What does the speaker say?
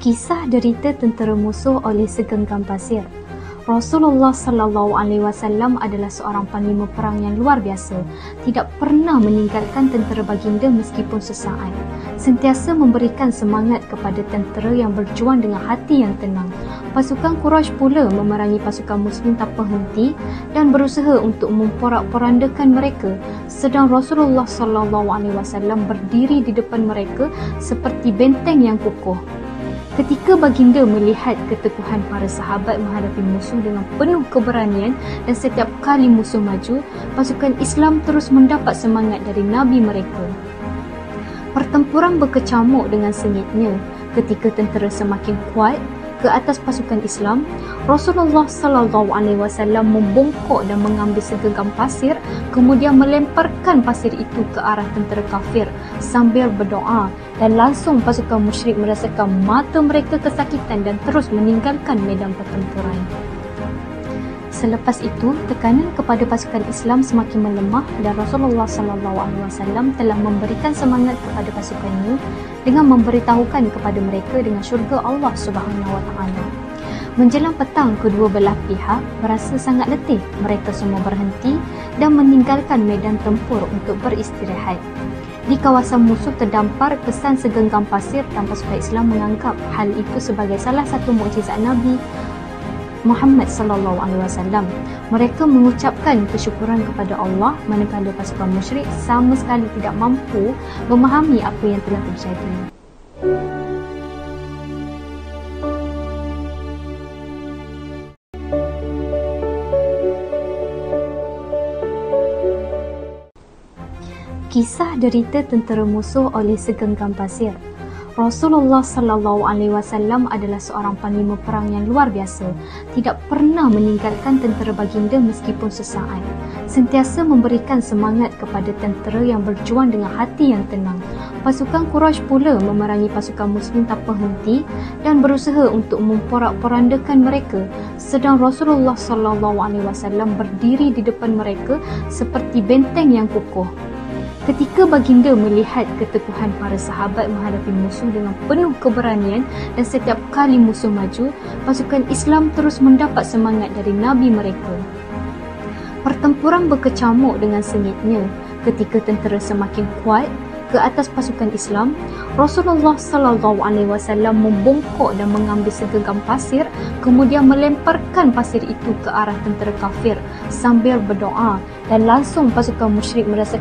Kisah derita tentera musuh oleh segenggam pasir. Rasulullah sallallahu alaihi wasallam adalah seorang panglima perang yang luar biasa, tidak pernah meninggalkan tentera baginda meskipun sesaat. Sentiasa memberikan semangat kepada tentera yang berjuang dengan hati yang tenang. Pasukan Quraisy pula memerangi pasukan muslim tanpa henti dan berusaha untuk memporak-porandakan mereka, sedang Rasulullah sallallahu alaihi wasallam berdiri di depan mereka seperti benteng yang kukuh. Ketika baginda melihat keteguhan para sahabat menghadapi musuh dengan penuh keberanian dan setiap kali musuh maju, pasukan Islam terus mendapat semangat dari Nabi mereka. Pertempuran berkecamuk dengan sengitnya. Ketika tentera semakin kuat ke atas pasukan Islam, Rasulullah sallallahu alaihi wasallam membongkok dan mengambil segenggam pasir, kemudian melemparkan pasir itu ke arah tentera kafir sambil berdoa, dan langsung pasukan musyrik merasakan mata mereka kesakitan dan terus meninggalkan medan pertempuran. Selepas itu, tekanan kepada pasukan Islam semakin melemah dan Rasulullah sallallahu alaihi wasallam telah memberikan semangat kepada pasukannya dengan memberitahukan kepada mereka dengan syurga Allah Subhanahu wa taala. Menjelang petang, kedua belah pihak merasa sangat letih. Mereka semua berhenti dan meninggalkan medan tempur untuk beristirahat. Di kawasan musuh terdampar kesan segenggam pasir dan pasukan Islam menganggap hal itu sebagai salah satu mukjizat Nabi Muhammad sallallahu alaihi wasallam. Mereka mengucapkan kesyukuran kepada Allah manakala pasukan musyrik sama sekali tidak mampu memahami apa yang telah terjadi. Kisah derita tentera musuh oleh segenggam pasir. Rasulullah sallallahu alaihi wasallam adalah seorang panglima perang yang luar biasa, tidak pernah meninggalkan tentera baginda meskipun sesaat. Sentiasa memberikan semangat kepada tentera yang berjuang dengan hati yang tenang. Pasukan Quraisy pula memerangi pasukan muslim tanpa henti dan berusaha untuk memporak-porandakan mereka, sedang Rasulullah sallallahu alaihi wasallam berdiri di depan mereka seperti benteng yang kukuh. Ketika baginda melihat keteguhan para sahabat menghadapi musuh dengan penuh keberanian dan setiap kali musuh maju, pasukan Islam terus mendapat semangat dari Nabi mereka. Pertempuran berkecamuk dengan sengitnya. Ketika tentera semakin kuat ke atas pasukan Islam, Rasulullah sallallahu alaihi wasallam membongkok dan mengambil segenggam pasir, kemudian melemparkan pasir itu ke arah tentera kafir sambil berdoa, dan langsung pasukan musyrik merasakan